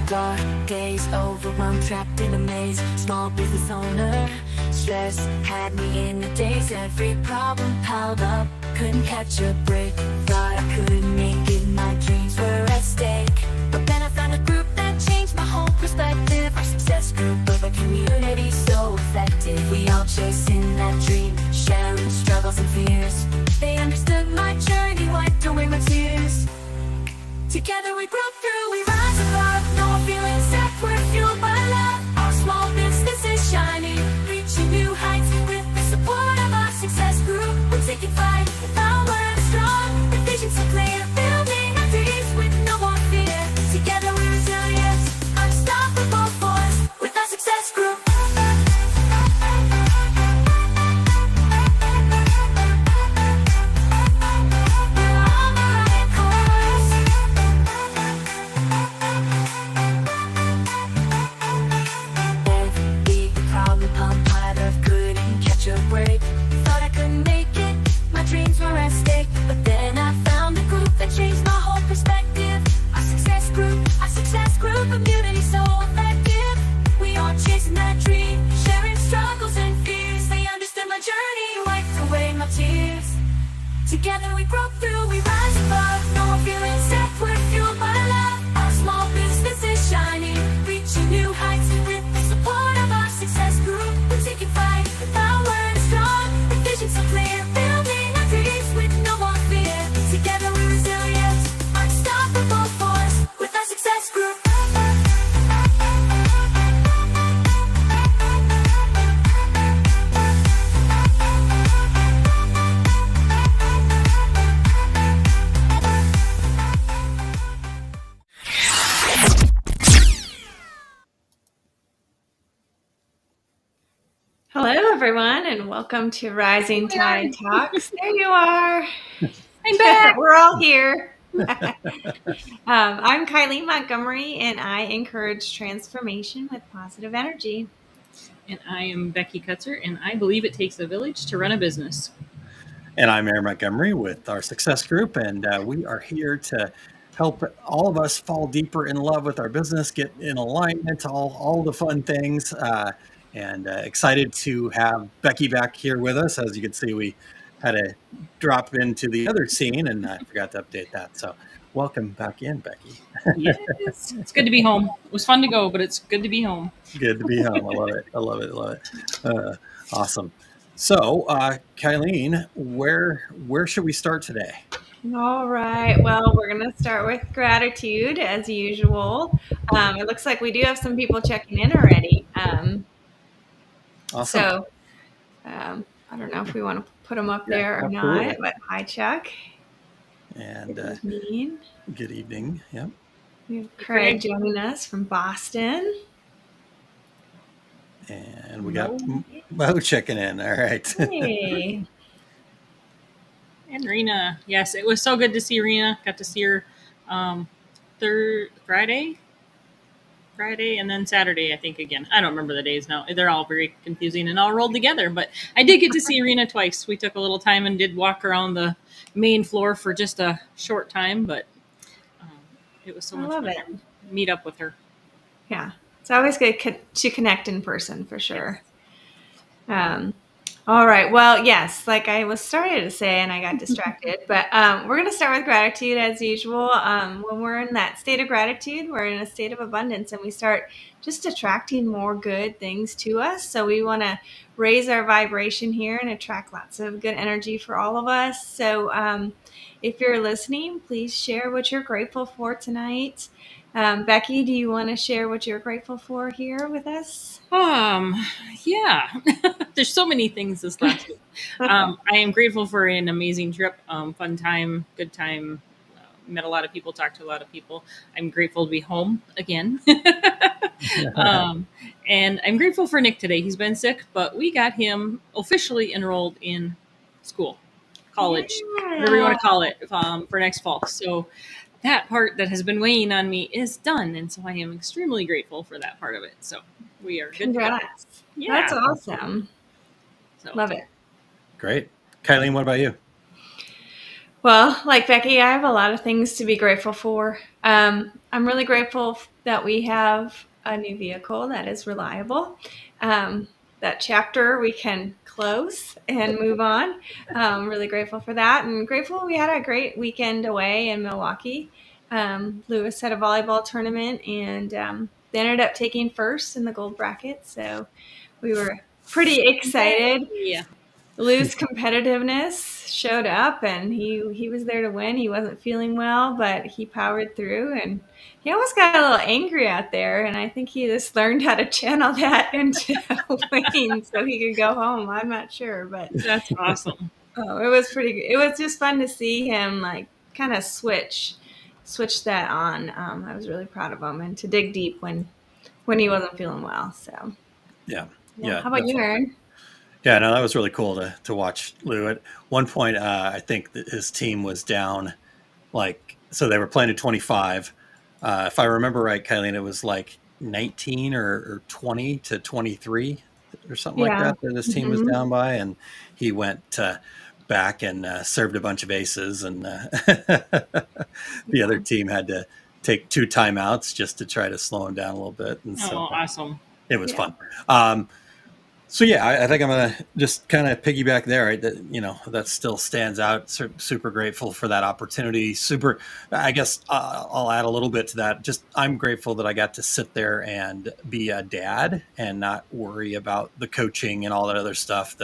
Dark days, overwhelmed, trapped in a maze. Small business owner, stress had me in a daze. Every problem piled up, couldn't catch a break. Thought I couldn't make it, my dreams were at stake. But then I found a group that changed my whole perspective. Our success group of a community so effective. We all chasing that dream, sharing struggles and fears. They understood my journey, wiped away my tears. Together we broke through, we rise above. No more feeling sad, we're fueled by love. Our small business is shining, reaching new heights. With the support of our success group, we're taking flight. The power is strong, the vision so clear. Building our dreams with no more fear. Together we're resilient, unstoppable force. With our success group. Together we broke through, we rise above. No more feeling sad, we're fueled by love. Our small business is shining, reaching new heights. With the support of our success group, we're taking flight. The power is strong, the vision so clear. Building our dreams with no more fear. Together we're resilient, unstoppable force. With our success group. Hello, everyone, and welcome to Rising Tide Talks. There you are. I'm back. We're all here. I'm Kylie Montgomery, and I encourage transformation with positive energy. And I am Becky Kutzer, and I believe it takes a village to run a business. And I'm Aaron Montgomery with our Success Group, and we are here to help all of us fall deeper in love with our business, get in alignment, all the fun things. And excited to have Becky back here with us. As you can see, we had to drop into the other scene, and I forgot to update that. So welcome back in, Becky. Yes, it's good to be home. It was fun to go, but it's good to be home. Good to be home. I love it. I love it. Love it. Awesome. So, Kylene, where should we start today? All right. Well, we're going to start with gratitude, as usual. It looks like we do have some people checking in already. Awesome. So, I don't know if we want to put them up there or absolutely not, but hi, Chuck. And Good evening. good evening. Yep. We have Craig joining us from Boston. And we got Mo checking in. All right. Hey. And Rena. Yes, it was so good to see Rena. Got to see her Friday, and then Saturday, I think, again. I don't remember the days now. They're all very confusing and all rolled together. But I did get to see Rena twice. We took a little time and did walk around the main floor for just a short time, but it was so much fun to meet up with her. Yeah, it's always good to connect in person, for sure. All right. Well, yes, like I was starting to say, and I got distracted, but we're going to start with gratitude as usual. When we're in that state of gratitude, we're in a state of abundance, and we start just attracting more good things to us. So we want to raise our vibration here and attract lots of good energy for all of us. So if you're listening, please share what you're grateful for tonight. Becky, do you want to share what you're grateful for here with us? Yeah, there's so many things this last week. I am grateful for an amazing trip, fun time, good time. Met a lot of people, talked to a lot of people. I'm grateful to be home again. And I'm grateful for Nick today. He's been sick, but we got him officially enrolled in school, college, whatever you want to call it, for next fall. So that part that has been weighing on me is done. And so I am extremely grateful for that part of it. So we are good. Congrats. Yeah. That's awesome. So, love it. Great. Kylene, what about you? Well, like Becky, I have a lot of things to be grateful for. I'm really grateful that we have a new vehicle that is reliable. That chapter we can close and move on. Really grateful for that, and grateful we had a great weekend away in Milwaukee. Lewis had a volleyball tournament, and they ended up taking first in the gold bracket. So we were pretty excited. Yeah. Lou's competitiveness showed up, and he was there to win. He wasn't feeling well, but he powered through, and he almost got a little angry out there, and I think he just learned how to channel that into winning so he could go home. I'm not sure, but That's awesome. oh, it was pretty good. It was just fun to see him like kind of switch that on. I was really proud of him, and to dig deep when he wasn't feeling well. So Yeah. How about you, Aaron? Yeah, no, that was really cool to watch Lou. At one point, I think that his team was down, so they were playing at 25. If I remember right, Kylene, it was like 19 or 20 to 23 or something like Yeah. that this team was down by. And he went back and served a bunch of aces. And the other team had to take 2 timeouts just to try to slow him down a little bit. And so awesome. it was fun. So yeah, I think I'm gonna just kind of piggyback there. Right? That still stands out. Super grateful for that opportunity. I guess I'll add a little bit to that. Just I'm grateful that I got to sit there and be a dad and not worry about the coaching and all that other stuff.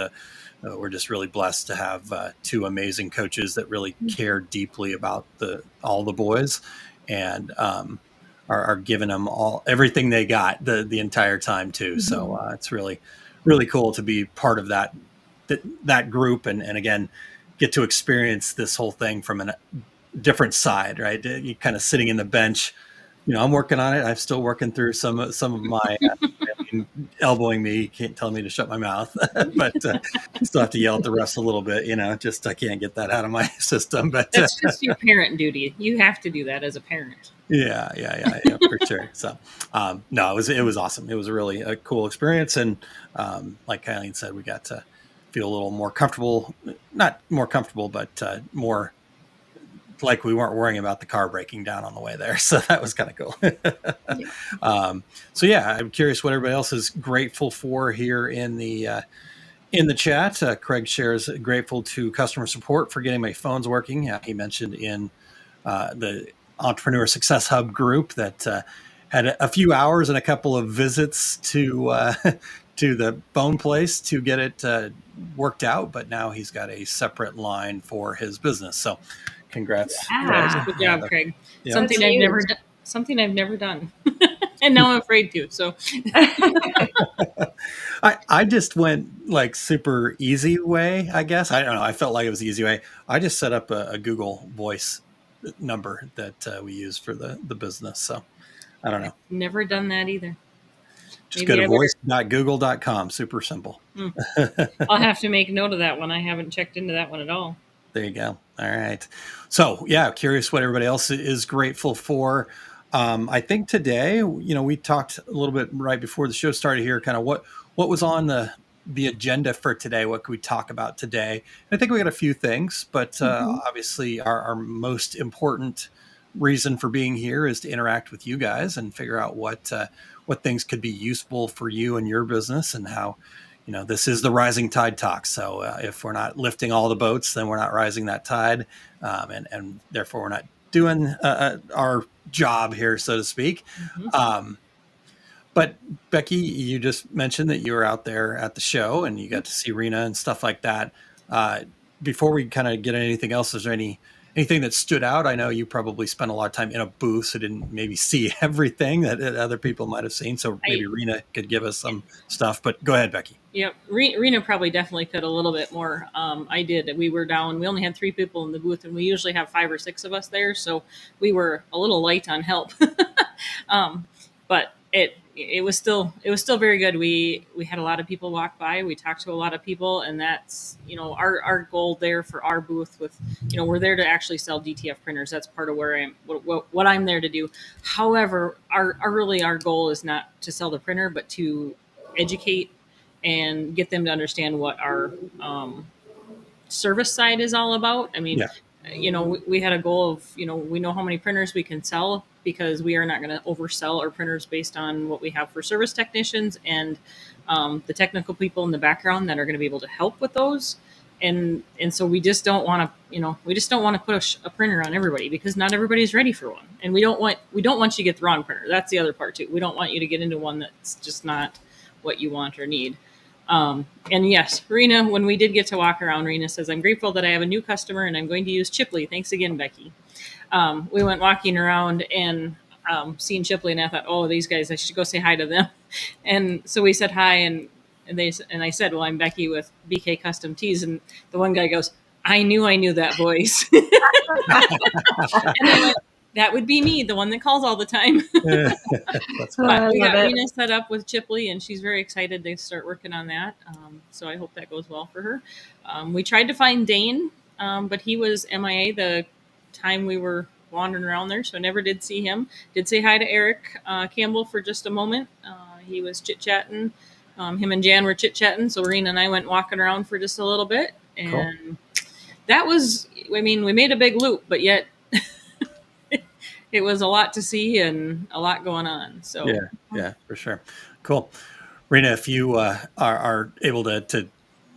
We're just really blessed to have 2 amazing coaches that really care deeply about all the boys and are giving them everything they got the entire time too. So it's really cool to be part of that group and again get to experience this whole thing from a different side, right? You kind of sitting in the bench, I'm working on it. I'm still working through some of my elbowing me, can't tell me to shut my mouth, but still have to yell at the refs a little bit, just I can't get that out of my system. But that's just your parent duty. You have to do that as a parent. Yeah, for sure. So, no, it was awesome. It was really a cool experience. And like Kylene said, we got to feel a little more comfortable, not more comfortable, but more like we weren't worrying about the car breaking down on the way there. So that was kind of cool. So yeah, I'm curious what everybody else is grateful for here in the chat. Craig shares grateful to customer support for getting my phones working. He mentioned in the Entrepreneur Success Hub group that had a few hours and a couple of visits to the phone place to get it worked out, but now he's got a separate line for his business. So congrats. Good job, Craig. Yeah. Something I've never done. And now I'm afraid to. So I just went like super easy way, I guess. I don't know. I felt like it was the easy way. I just set up a Google Voice number that we use for the business. So I don't know. Never done that either. Just go to voice.google.com. Super simple. I'll have to make note of that one. I haven't checked into that one at all. There you go. All right. So yeah, curious what everybody else is grateful for. I think today, we talked a little bit right before the show started here, kind of what was on the agenda for today. What could we talk about today? And I think we got a few things, but obviously our most important reason for being here is to interact with you guys and figure out what things could be useful for you and your business and how, this is the rising tide talk. So if we're not lifting all the boats, then we're not rising that tide. And therefore we're not doing our job here, so to speak. But Becky, you just mentioned that you were out there at the show and you got to see Rena and stuff like that. Before we kind of get anything else, is there anything that stood out? I know you probably spent a lot of time in a booth, so didn't maybe see everything that other people might have seen. So maybe Rena could give us some stuff, but go ahead, Becky. Yep. Rena probably definitely could a little bit more. I did. We were down. We only had 3 people in the booth, and we usually have 5 or 6 of us there. So we were a little light on help. But it was still very good. We had a lot of people walk by. We talked to a lot of people, and that's our goal there for our booth. With we're there to actually sell DTF printers. That's part of where what I'm there to do. However, our goal is not to sell the printer, but to educate and get them to understand what our service side is all about. I mean, we had a goal of, we know how many printers we can sell, because we are not going to oversell our printers based on what we have for service technicians and the technical people in the background that are going to be able to help with those. And so we just don't want to, push a printer on everybody, because not everybody's ready for one. And we don't want you to get the wrong printer. That's the other part too. We don't want you to get into one that's just not what you want or need. And yes, Rena, when we did get to walk around, Rena says, "I'm grateful that I have a new customer and I'm going to use Chipley. Thanks again, Becky." We went walking around and seeing Chipley, and I thought, oh, these guys, I should go say hi to them. And so we said hi, and I said, "Well, I'm Becky with BK Custom Tees." And the one guy goes, I knew that voice." And I went, that would be me, the one that calls all the time. That's Oh, fine. But we got love it. Rena set up with Chipley, and she's very excited to start working on that. So I hope that goes well for her. We tried to find Dane, but he was MIA the time we were wandering around there, so I never did see him. Did say hi to Eric Campbell for just a moment. He was chit-chatting. Him and Jan were chit-chatting, so Rena and I went walking around for just a little bit. And that was, we made a big loop, but yet it was a lot to see and a lot going on. So Yeah, for sure. Cool. Rena, if you are able to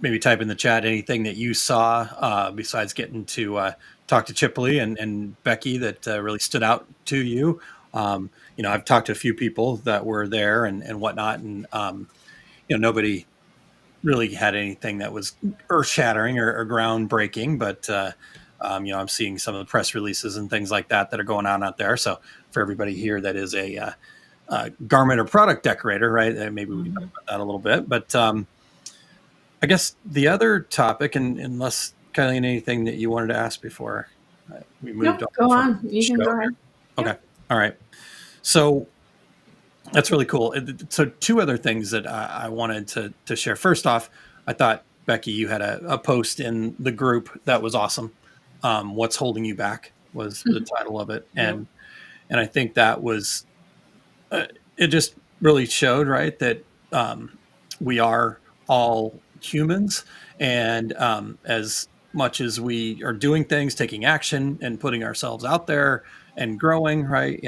maybe type in the chat anything that you saw besides getting to talk to Chipley and Becky that really stood out to you. I've talked to a few people that were there and whatnot, and nobody really had anything that was earth shattering or groundbreaking, but I'm seeing some of the press releases and things like that are going on out there. So for everybody here that is a garment or product decorator, right? Maybe we can talk about that a little bit. But I guess the other topic, and unless Kylie, anything that you wanted to ask before we moved Nope, on. go on. You can go ahead. Okay. All right. So that's really cool. So two other things that I wanted to share. First off, I thought, Becky, you had a post in the group that was awesome. What's holding you back was the title of it. And I think that was, it just really showed, right, that we are all humans. And as much as we are doing things, taking action and putting ourselves out there and growing, right,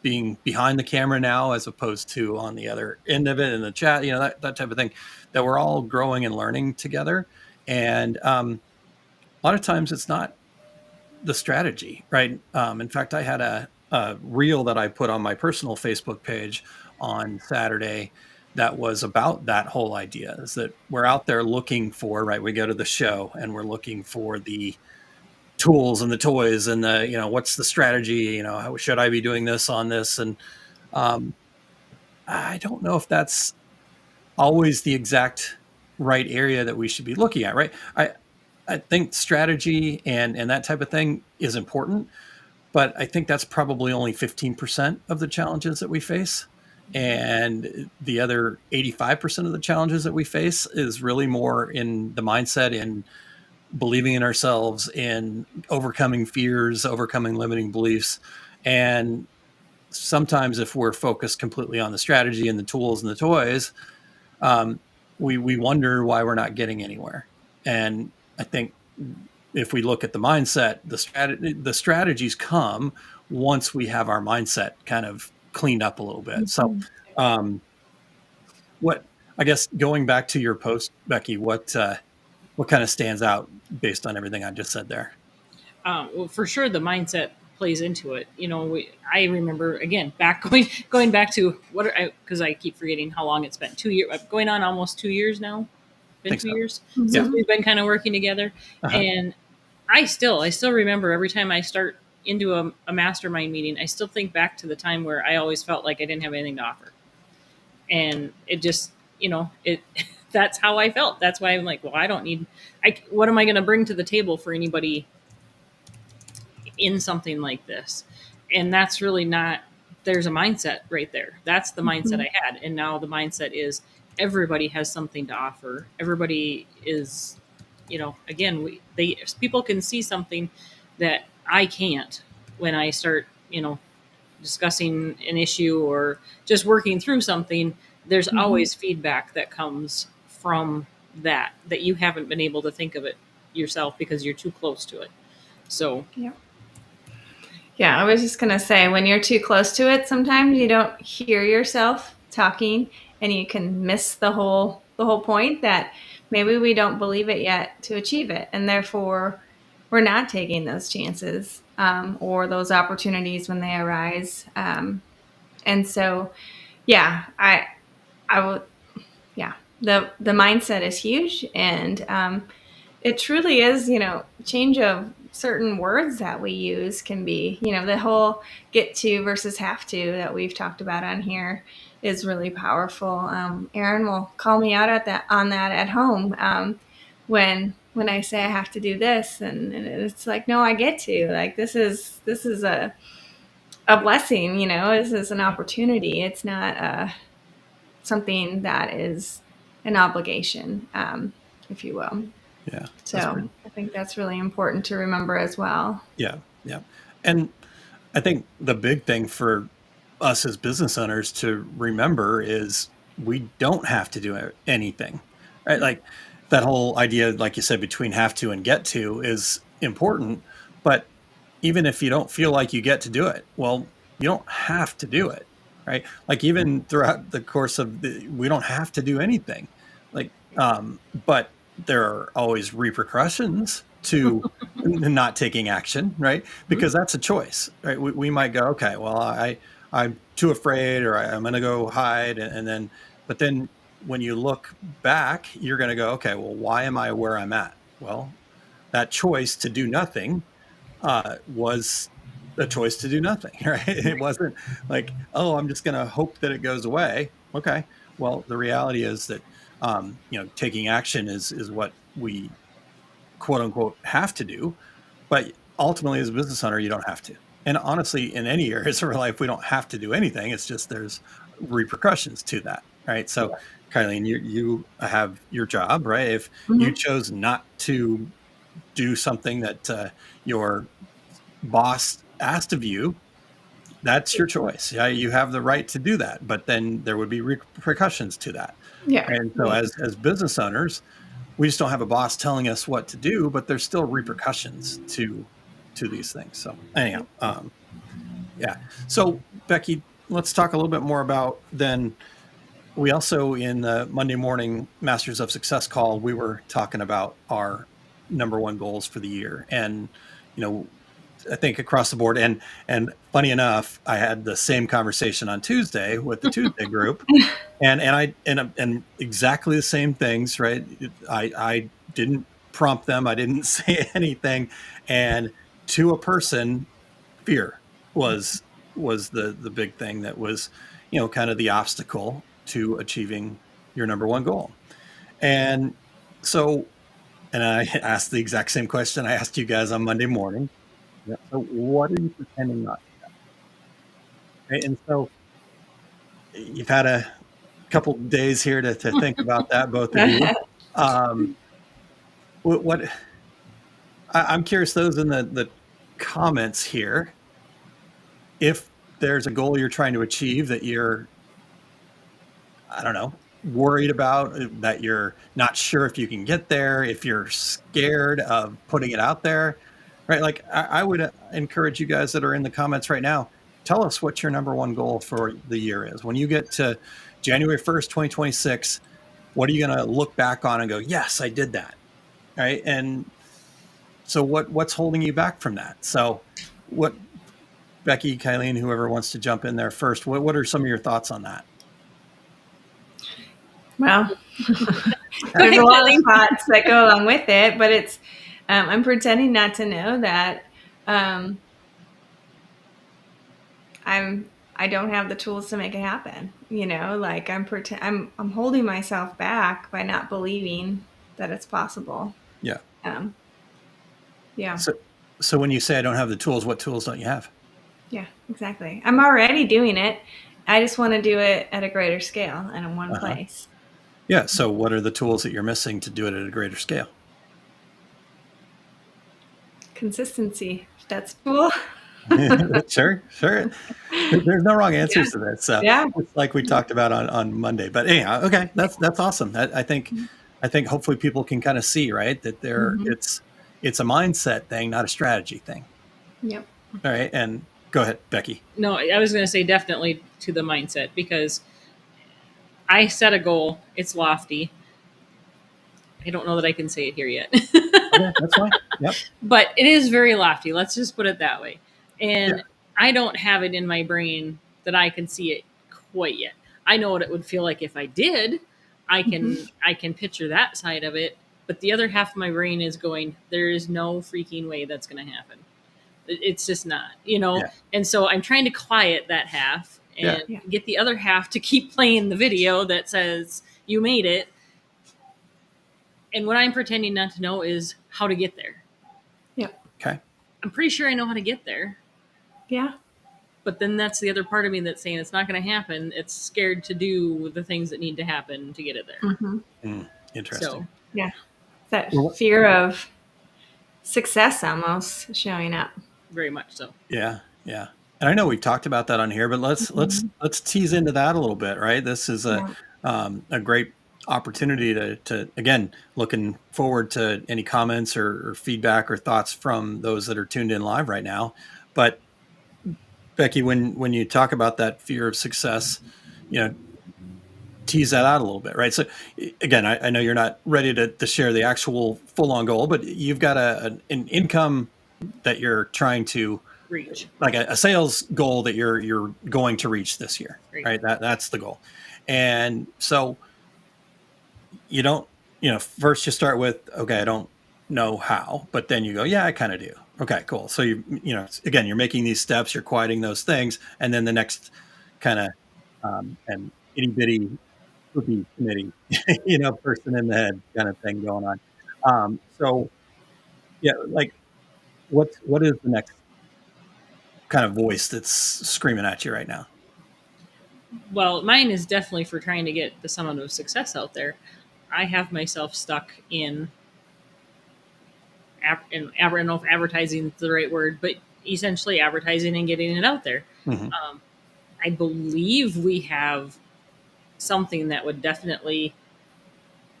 being behind the camera now as opposed to on the other end of it in the chat, that type of thing, that we're all growing and learning together. And a lot of times it's not the strategy, right? In fact, I had a reel that I put on my personal Facebook page on Saturday that was about that whole idea, is that we're out there looking for, right? We go to the show and we're looking for the tools and the toys and the, what's the strategy, how should I be doing this on this? And I don't know if that's always the exact right area that we should be looking at, right? I think strategy and that type of thing is important, but I think that's probably only 15% of the challenges that we face. And the other 85% of the challenges that we face is really more in the mindset, in believing in ourselves, in overcoming fears, overcoming limiting beliefs. And sometimes if we're focused completely on the strategy and the tools and the toys, we wonder why we're not getting anywhere. And I think if we look at the mindset, the strategies come once we have our mindset kind of cleaned up a little bit. So, what, I guess, going back to your post, Becky, what kind of stands out based on everything I just said there? Well, for sure, the mindset plays into it. I remember, again, going back to because I keep forgetting how long it's been. 2 years, going on almost 2 years now. Been 2 years since we've been kind of working together. And I still remember every time I start into a mastermind meeting, I still think back to the time where I always felt like I didn't have anything to offer. And it just, that's how I felt. That's why I'm like, well, what am I going to bring to the table for anybody in something like this? And that's really not, there's a mindset right there. That's the mindset I had. And now the mindset is everybody has something to offer. Everybody is, again, people can see something that I can't when I start, discussing an issue or just working through something. There's always feedback that comes from that you haven't been able to think of it yourself because you're too close to it. So Yeah, I was just going to say, when you're too close to it, sometimes you don't hear yourself talking and you can miss the whole point, that maybe we don't believe it yet to achieve it. And therefore, we're not taking those chances, or those opportunities when they arise. And so, yeah, I will, yeah, the mindset is huge. And it truly is, change of certain words that we use can be, the whole get to versus have to that we've talked about on here is really powerful. Aaron will call me out on that at home, when I say I have to do this, and it's like, no, I get to, like, this is a blessing, this is an opportunity. It's not something that is an obligation, if you will. Yeah. So I think that's really important to remember as well. Yeah. Yeah. And I think the big thing for us as business owners to remember is we don't have to do anything, right? Like that whole idea, like you said, between have to and get to is important. But even if you don't feel like you get to do it, well, you don't have to do it, right? Like even throughout the course of we don't have to do anything. Like, but there are always repercussions to not taking action, right? Because that's a choice, right? We might go, okay, well, I'm too afraid, or I'm going to go hide, and then, but then when you look back, you're going to go, okay, well, why am I where I'm at? Well, that choice to do nothing was a choice to do nothing, right? It wasn't like, oh, I'm just going to hope that it goes away. Okay, well, the reality is that taking action is what we quote unquote have to do, but ultimately as a business owner, you don't have to. And honestly, in any areas of our life, we don't have to do anything. It's just there's repercussions to that, right? So, Kylene, you have your job, right? If you chose not to do something that your boss asked of you, that's your choice. Yeah, you have the right to do that, but then there would be repercussions to that. Yeah. And so, as business owners, we just don't have a boss telling us what to do, but there's still repercussions to these things. So anyhow, yeah. So Becky, let's talk a little bit more about then. We also, in the Monday morning Masters of Success call, we were talking about our number one goals for the year, and I think across the board. And funny enough, I had the same conversation on Tuesday with the Tuesday group, and exactly the same things. Right? I didn't prompt them. I didn't say anything, and to a person, fear was the big thing that was kind of the obstacle to achieving your number one goal. And so, and I asked the exact same question I asked you guys on Monday morning. Yeah. So what are you pretending not to know? Right? And so you've had a couple days here to think about that, both of you. What I'm curious, those in the comments here, if there's a goal you're trying to achieve that you're, I don't know, worried about, that you're not sure if you can get there, if you're scared of putting it out there, right? Like I would encourage you guys that are in the comments right now, tell us what your number one goal for the year is. When you get to January 1st, 2026, what are you going to look back on and go, yes, I did that, right? And so what's holding you back from that? So what, Becky, Kylene, whoever wants to jump in there first, what are some of your thoughts on that? Well, there's a lot of thoughts that go along with it, but it's, I'm pretending not to know that I don't have the tools to make it happen. Like I'm holding myself back by not believing that it's possible. Yeah. Yeah. So when you say I don't have the tools, what tools don't you have? Yeah, exactly. I'm already doing it. I just want to do it at a greater scale and in one place. Yeah. So what are the tools that you're missing to do it at a greater scale? Consistency. That's cool. Sure. There's no wrong answers to this. So it's like we talked about on Monday. But anyhow, okay, that's awesome. I think hopefully people can kind of see, right, that it's a mindset thing, not a strategy thing. Yep. All right. And go ahead, Becky. No, I was going to say definitely to the mindset, because I set a goal. It's lofty. I don't know that I can say it here yet. Okay, that's fine. Yep. But it is very lofty. Let's just put it that way. Yeah. And I don't have it in my brain that I can see it quite yet. I know what it would feel like if I did. I can picture that side of it, but the other half of my brain is going, there is no freaking way that's going to happen. It's just not, Yeah. And so I'm trying to quiet that half and Yeah. get the other half to keep playing the video that says you made it. And what I'm pretending not to know is how to get there. Yep. Okay. I'm pretty sure I know how to get there. Yeah. But then that's the other part of me that's saying it's not going to happen. It's scared to do the things that need to happen to get it there. Interesting. So, Yeah. That Well, fear of success almost showing up. very much so. yeah. Yeah. And I know we've talked about that on here, but let's tease into that a little bit, right? This is a great opportunity to again, looking forward to any comments or feedback or thoughts from those that are tuned in live right now. But Becky, when you talk about that fear of success, tease that out a little bit, right? So again, I know you're not ready to share the actual full on goal, but you've got an income that you're trying to Reach. like a sales goal that you're going to reach this year, right? That's the goal. And so you don't, first you start with, okay, I don't know how, but then you go, yeah, I kind of do. Okay, cool. So again, you're making these steps, you're quieting those things. And then the next kind of, and itty bitty cookie committee, person in the head kind of thing going on. So yeah, like what is the next kind of voice that's screaming at you right now? Well, mine is definitely for trying to get the summit of success out there. I have myself stuck in, I don't know if advertising is the right word, but essentially advertising and getting it out there. Mm-hmm. I believe we have something that would definitely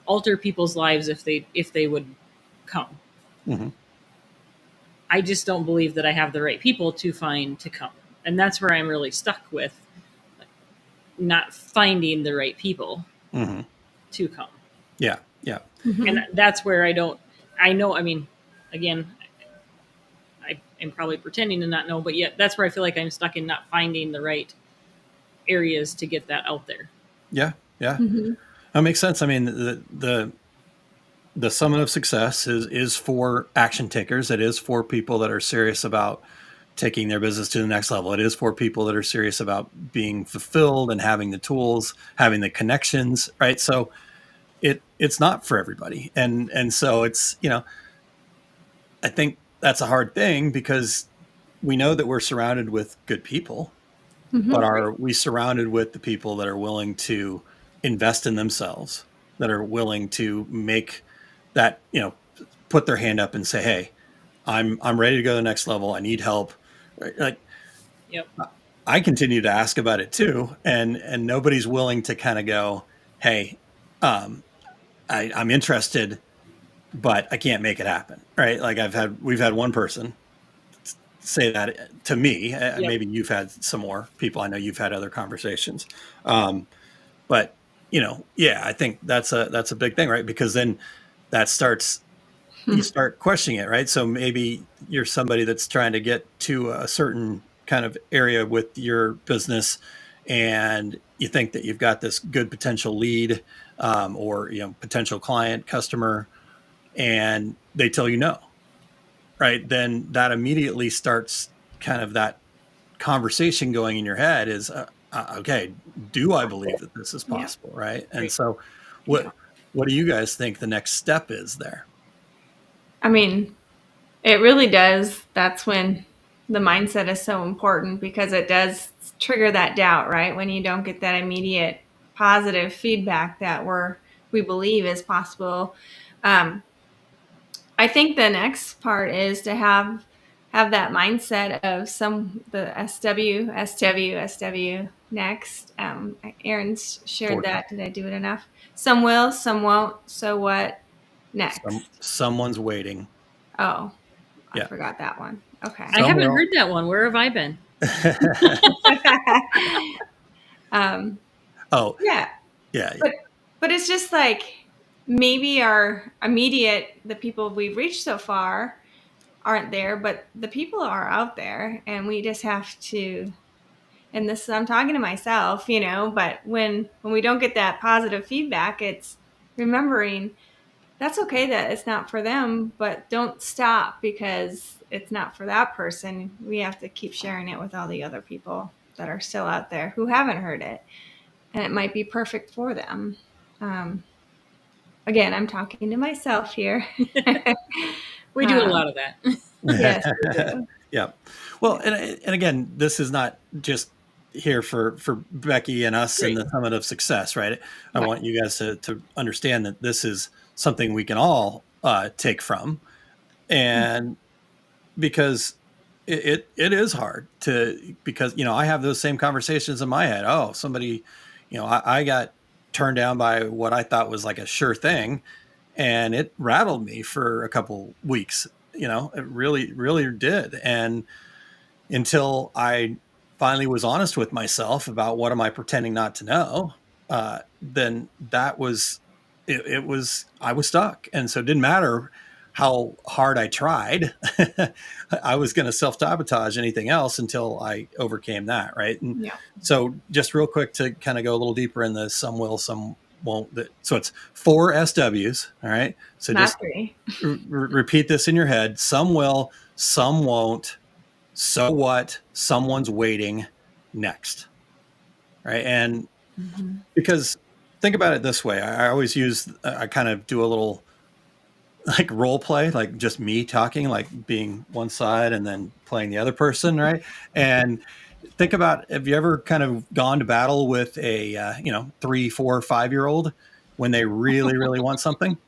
alter people's lives if they would come. Mm-hmm. I just don't believe that I have the right people to find to come. And that's where I'm really stuck with not finding the right people to come. Yeah. Yeah. And that's where I know, I mean, again, I am probably pretending to not know, but yet that's where I feel like I'm stuck in not finding the right areas to get that out there. Yeah. Yeah. That makes sense. I mean, the summit of success is for action takers. It is for people that are serious about taking their business to the next level. It is for people that are serious about being fulfilled and having the tools, having the connections, right? So it's not for everybody. And so it's, I think that's a hard thing because we know that we're surrounded with good people, but are we surrounded with the people that are willing to invest in themselves, that are willing to make that, put their hand up and say, hey, I'm ready to go to the next level. I need help. Right? Like, Yep. I continue to ask about it too. And nobody's willing to kind of go, hey, I'm interested, but I can't make it happen. Right. Like we've had one person say that to me. Yep. Maybe you've had some more people. I know you've had other conversations. But yeah, I think that's a big thing, right? Because then that starts, you start questioning it, right? So maybe you're somebody that's trying to get to a certain kind of area with your business, and you think that you've got this good potential lead, or potential client, customer, and they tell you no, right? Then that immediately starts kind of that conversation going in your head is, okay, do I believe that this is possible, right? And so, what do you guys think the next step is there? I mean, it really does. That's when the mindset is so important because it does trigger that doubt, right? When you don't get that immediate positive feedback that we believe is possible. I think the next part is to have that mindset of the SW next. Aaron's shared that. Did I do it enough? Some will, some won't. So what next? Someone's waiting. Oh, I Yeah. forgot that one. Okay. I haven't Some will. heard that one. Where have I been? um, Oh, yeah, yeah. but it's just like maybe our immediate, the people we've reached so far aren't there, but the people are out there, and we just have to. And this, I'm talking to myself, but when we don't get that positive feedback, it's remembering that's okay that it's not for them, but don't stop because it's not for that person. We have to keep sharing it with all the other people that are still out there who haven't heard it, and it might be perfect for them. Um, Again, I'm talking to myself here. We do a lot of that. Yes, we do. Yeah. Well, and again, this is not just here for Becky and us in Right. the Summit of Success, right? I Right. want you guys to understand that this is something we can all take from, and because it is hard to, because I have those same conversations in my head. Oh, somebody, I got turned down by what I thought was like a sure thing, and it rattled me for a couple weeks. It really really did. And until I finally was honest with myself about what am I pretending not to know, then that was it was I was stuck. And so it didn't matter how hard I tried. I was going to self-sabotage anything else until I overcame that, right? And Yeah. so just real quick to kind of go a little deeper in the some will, some won't. So it's 4 SWs, all right? So Not just three. repeat this in your head. Some will, some won't. So what? Someone's waiting next. Right. And because think about it this way, I always I kind of do a little like role play, like just me talking, like being one side and then playing the other person. Right. And think about, have you ever kind of gone to battle with a, 3, 4, 5-year-old when they really, really want something?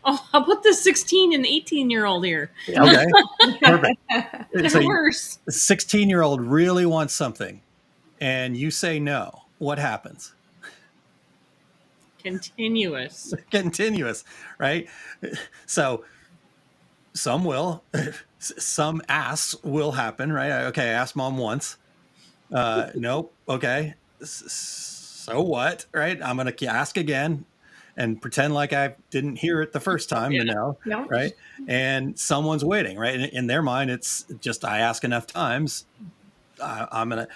Oh, I'll put the 16 and 18-year-old here. Okay. Perfect. So They're worse. a 16-year-old really wants something and you say no. What happens? Continuous. Continuous, right? So some will, some asks will happen, right? Okay, I asked mom once. Nope. Okay. So what, right? I'm going to ask again and pretend like I didn't hear it the first time, Yeah. the no, No. right? And someone's waiting, right? In their mind, it's just I ask enough times, I'm gonna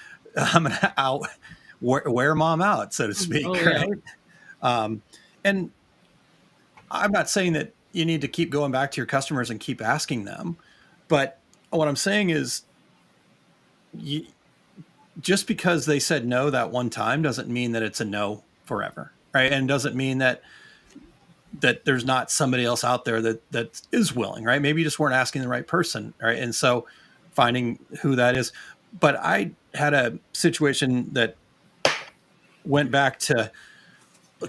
out wear mom out, so to speak, Oh, yeah. right? And I'm not saying that you need to keep going back to your customers and keep asking them, but what I'm saying is, just because they said no that one time doesn't mean that it's a no forever, right? And doesn't mean that there's not somebody else out there that is willing, right? Maybe you just weren't asking the right person, right? And so finding who that is. But I had a situation that went back to,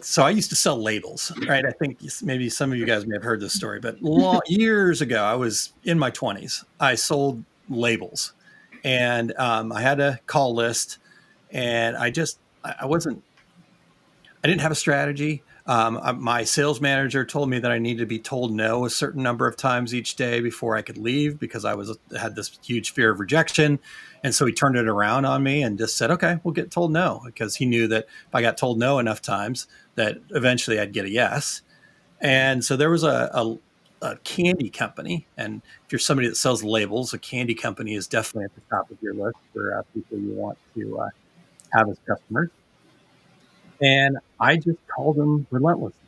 so I used to sell labels, right? I think maybe some of you guys may have heard this story, but years ago, I was in my 20s. I sold labels, and I had a call list, and I wasn't, I didn't have a strategy. My sales manager told me that I needed to be told no a certain number of times each day before I could leave because I had this huge fear of rejection. And so he turned it around on me and just said, okay, we'll get told no, because he knew that if I got told no enough times that eventually I'd get a yes. And so there was a candy company. And if you're somebody that sells labels, a candy company is definitely at the top of your list for people you want to have as customers. And I just called them relentlessly.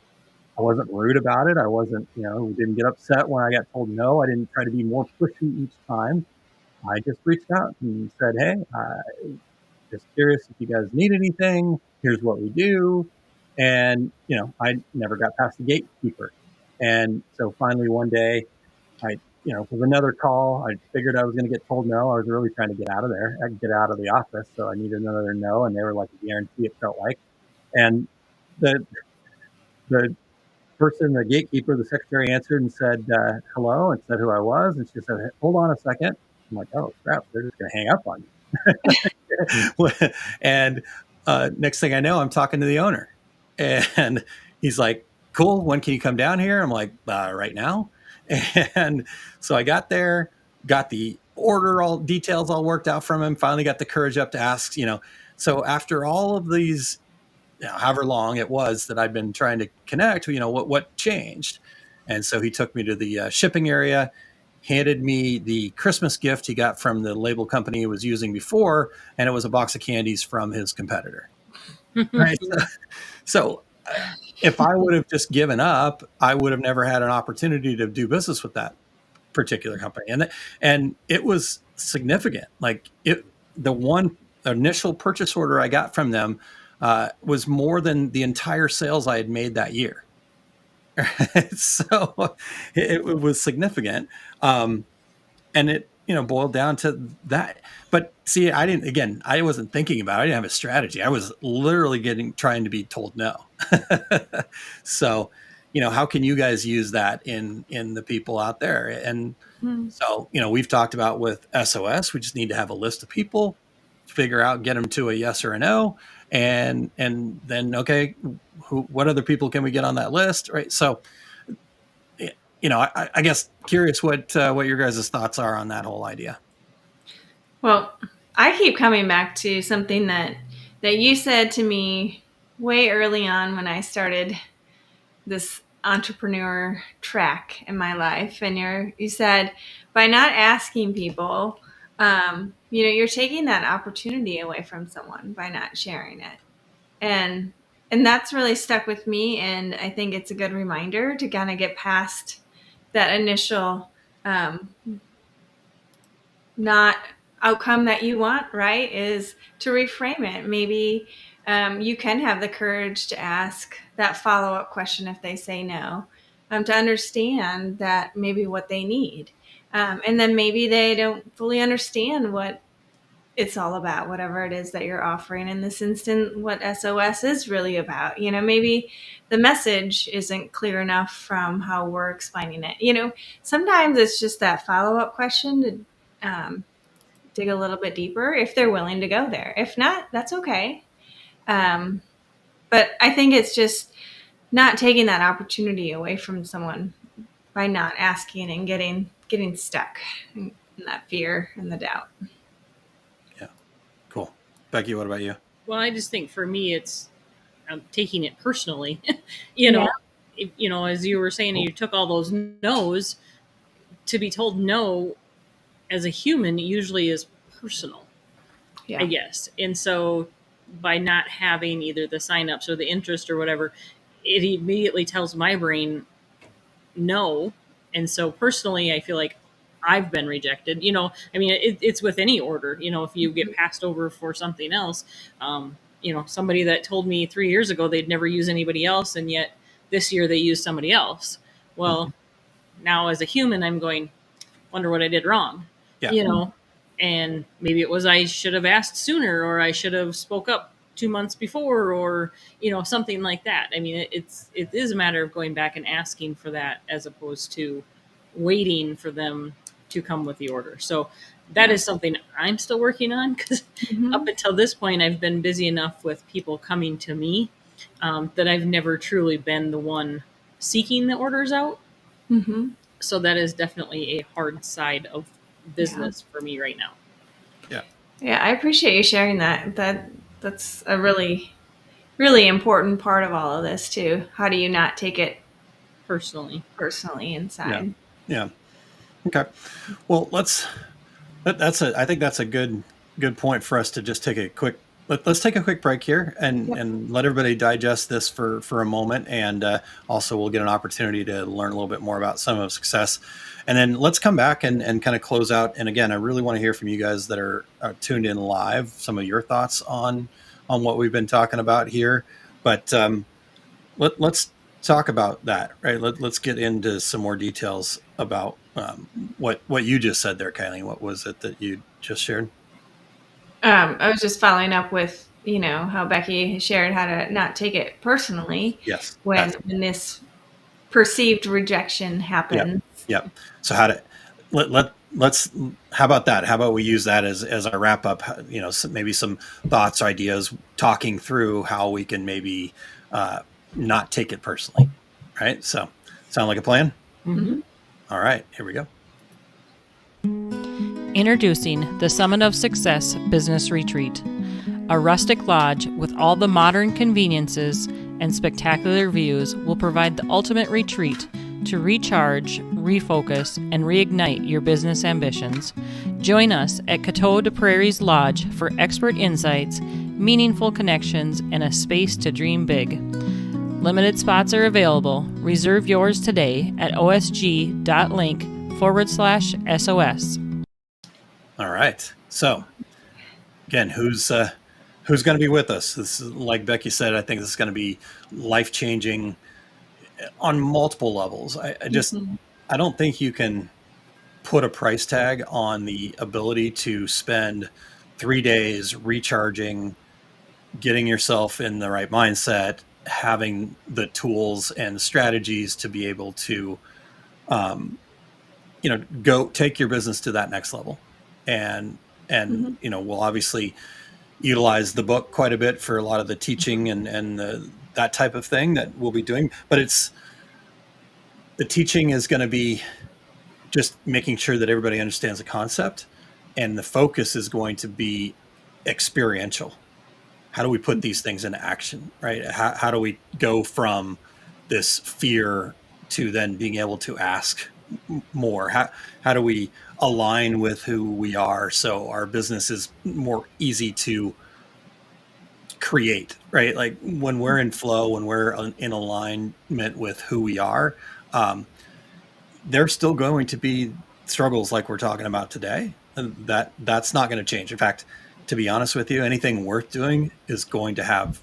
I wasn't rude about it. I wasn't, didn't get upset when I got told no. I didn't try to be more pushy each time. I just reached out and said, hey, just curious if you guys need anything. Here's what we do. And, I never got past the gatekeeper. And so finally one day, with another call, I figured I was going to get told no. I was really trying to get out of there. I could get out of the office. So I needed another no. And they were like a guarantee, it felt like. And the person, the gatekeeper, the secretary answered and said hello and said who I was. And she said, hey, hold on a second. I'm like, oh, crap, they're just going to hang up on you. And next thing I know, I'm talking to the owner. And he's like, cool, when can you come down here? I'm like, right now. And so I got there, got the order, all details all worked out from him, finally got the courage up to ask, so after all of these, however long it was that I'd been trying to connect, what changed. And so he took me to the shipping area, handed me the Christmas gift he got from the label company he was using before, and it was a box of candies from his competitor. Right. So if I would have just given up, I would have never had an opportunity to do business with that particular company. And it was significant. The one initial purchase order I got from them was more than the entire sales I had made that year. So it was significant. And it, boiled down to that. But see, I wasn't thinking about it. I didn't have a strategy. I was literally trying to be told no. So, how can you guys use that in the people out there? And so, we've talked about with SOS, we just need to have a list of people, figure out, get them to a yes or a no. And then, okay, what other people can we get on that list? Right. So, I guess curious what your guys' thoughts are on that whole idea. Well, I keep coming back to something that you said to me way early on when I started this entrepreneur track in my life. And you said, by not asking people, you're taking that opportunity away from someone by not sharing it. And that's really stuck with me. And I think it's a good reminder to kind of get past that initial not outcome that you want, right? Is to reframe it. Maybe you can have the courage to ask that follow-up question if they say no, to understand that maybe what they need. And then maybe they don't fully understand what it's all about, whatever it is that you're offering. In this instant, what SOS is really about. Maybe the message isn't clear enough from how we're explaining it. Sometimes it's just that follow-up question to dig a little bit deeper if they're willing to go there. If not, that's okay. But I think it's just not taking that opportunity away from someone by not asking and getting stuck in that fear and the doubt. Yeah. Cool. Becky, what about you? Well, I just think for me, I'm taking it personally. As you were saying, you took all those no's. To be told no as a human usually is personal, I guess. And so by not having either the signups or the interest or whatever, it immediately tells my brain no. And so personally, I feel like I've been rejected. It's with any order. If you get passed over for something else, somebody that told me 3 years ago they'd never use anybody else, and yet this year they use somebody else. Well, now as a human, I'm going, wonder what I did wrong. Yeah. And maybe it was I should have asked sooner, or I should have spoke up 2 months before, or something like that. I mean, it is a matter of going back and asking for that as opposed to waiting for them to come with the order. So that is something I'm still working on, because up until this point I've been busy enough with people coming to me that I've never truly been the one seeking the orders out. So that is definitely a hard side of business for me right now. Yeah, I appreciate you sharing that. That's a really, really important part of all of this too. How do you not take it personally inside? Yeah. Okay. Well, I think that's a good point for us to just take a quick. Let's take a quick break here and let everybody digest this for a moment, and also we'll get an opportunity to learn a little bit more about some of success, and then let's come back and kind of close out. And again, I really want to hear from you guys that are tuned in live, some of your thoughts on what we've been talking about here. But let's talk about that, right? Let's get into some more details about what you just said there, Kylie. What was it that you just shared? I was just following up with, how Becky shared how to not take it personally. Yes. When this perceived rejection happens. Yep. So let's how about that? How about we use that as our wrap up? Maybe some thoughts, ideas, talking through how we can maybe not take it personally. Right. So sound like a plan? Mm-hmm. All right, here we go. Introducing the Summit of Success Business Retreat, a rustic lodge with all the modern conveniences and spectacular views will provide the ultimate retreat to recharge, refocus, and reignite your business ambitions. Join us at Coteau de Prairie's Lodge for expert insights, meaningful connections, and a space to dream big. Limited spots are available. Reserve yours today at osg.link/SOS. All right. So again, who's going to be with us? This is, like Becky said, I think this is going to be life-changing on multiple levels. I don't think you can put a price tag on the ability to spend 3 days recharging, getting yourself in the right mindset, having the tools and strategies to be able to, go take your business to that next level. And we'll obviously utilize the book quite a bit for a lot of the teaching and that type of thing that we'll be doing. But the teaching is going to be just making sure that everybody understands the concept, and the focus is going to be experiential. How do we put these things into action, right? How do we go from this fear to then being able to ask more? How do we align with who we are so our business is more easy to create, right? Like when we're in flow, when we're in alignment with who we are, there's still going to be struggles like we're talking about today. And that's not going to change. In fact, to be honest with you, anything worth doing is going to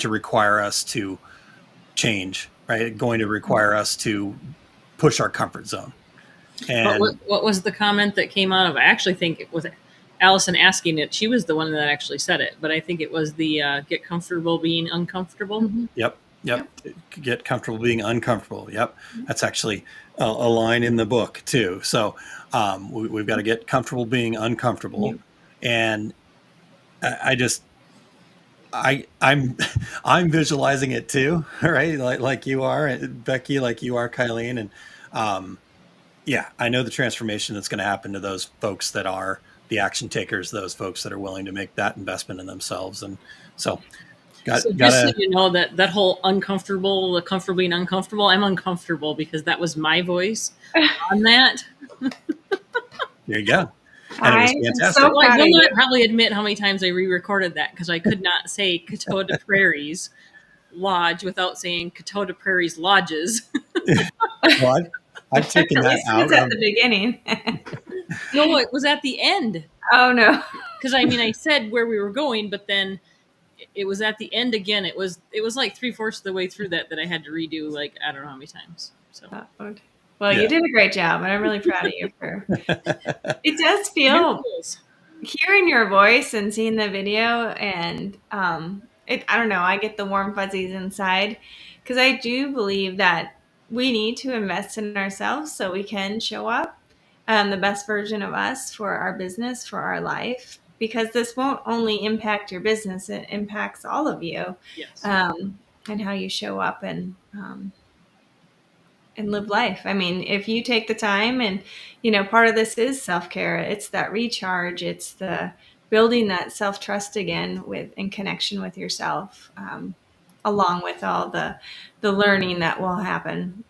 require us to change, right? Going to require us to push our comfort zone. And what was the comment that came out of? I actually think it was Allison asking it. She was the one that actually said it, but I think it was the get comfortable being uncomfortable. Mm-hmm. Yep. Get comfortable being uncomfortable. Yep. That's actually a line in the book too. So we've got to get comfortable being uncomfortable. Yep. And I'm visualizing it too, right? Like you are, Becky, like you are, Kylene. And I know the transformation that's going to happen to those folks that are the action takers, those folks that are willing to make that investment in themselves. And so just so you know, that whole uncomfortable, the comfortable being uncomfortable, I'm uncomfortable because that was my voice on that. There you go. And it was fantastic. So I will not probably admit how many times I re-recorded that because I could not say Coteau de Prairie's Lodge without saying Coteau de Prairie's Lodges. Well, I've taken that out. At the beginning. No, it was at the end. Oh, no. Because, I said where we were going, but then it was at the end again. It was like 3/4 of the way through that I had to redo, like, I don't know how many times. So. Well, you did a great job, and I'm really proud of you for. It does feel hearing your voice and seeing the video, and I don't know. I get the warm fuzzies inside because I do believe that we need to invest in ourselves so we can show up the best version of us for our business, for our life. Because this won't only impact your business; it impacts all of you, yes. And how you show up and live life. I mean, if you take the time and, part of this is self-care. It's that recharge. It's the building that self-trust again in connection with yourself, along with all the learning that will happen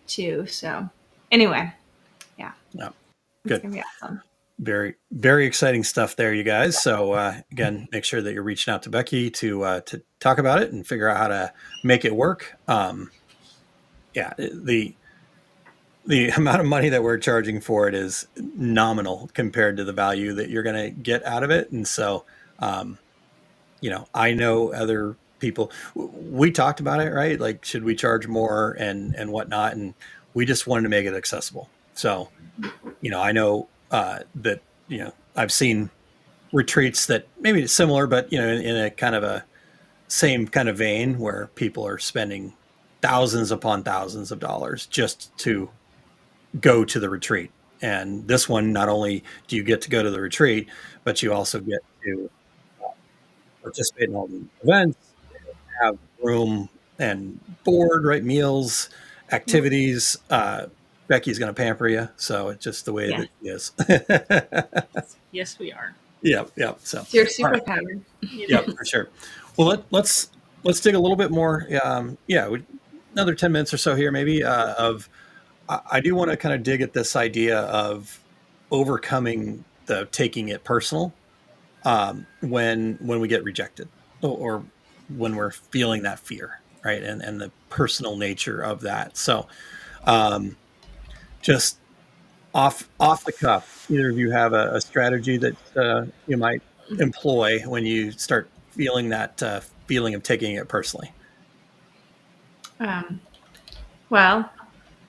too. So anyway, yeah. Good. It's going to be awesome. Very, very exciting stuff there, you guys. So again, make sure that you're reaching out to Becky to talk about it and figure out how to make it work. The amount of money that we're charging for it is nominal compared to the value that you're going to get out of it. And so, I know other people, we talked about it, right? Like, should we charge more and whatnot? And we just wanted to make it accessible. So, I know that, I've seen retreats that maybe it's similar, but, in a kind of a same kind of vein where people are spending thousands upon thousands of dollars just to go to the retreat. And this one, not only do you get to go to the retreat, but you also get to participate in all the events, have room and board, right? Meals, activities, Becky's going to pamper you. So it's just the way Yeah. that she is. Yes, we are. Yeah. Yeah. So, It's your all right. superpower. It Yep, for is. sure. Well, let's dig a little bit more. Another 10 minutes or so here, maybe. Of I do want to kind of dig at this idea of overcoming the taking it personal when we get rejected or when we're feeling that fear, right? And the personal nature of that. So, um, just off the cuff, either of you have a strategy that you might employ when you start feeling that feeling of taking it personally? Um, well,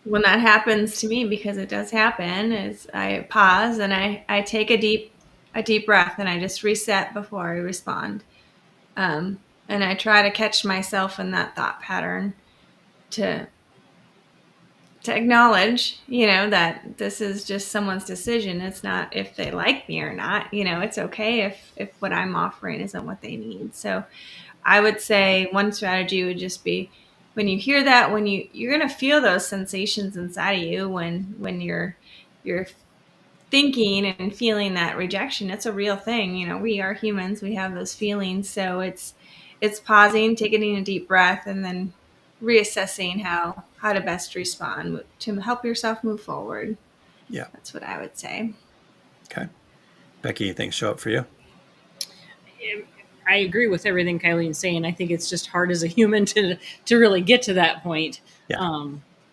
when that happens to me, because it does happen, is I pause and I take a deep breath and I just reset before I respond. And I try to catch myself in that thought pattern to to acknowledge, that this is just someone's decision. It's not if they like me or not. It's okay if what I'm offering isn't what they need. So I would say one strategy would just be when you hear that, when you're going to feel those sensations inside of you when you're thinking and feeling that rejection. It's a real thing. We are humans. We have those feelings. So it's pausing, taking a deep breath, and then reassessing how to best respond to help yourself move forward. Yeah. That's what I would say. Okay. Becky, things show up for you? I agree with everything Kylene's saying. I think it's just hard as a human to really get to that point. Yeah.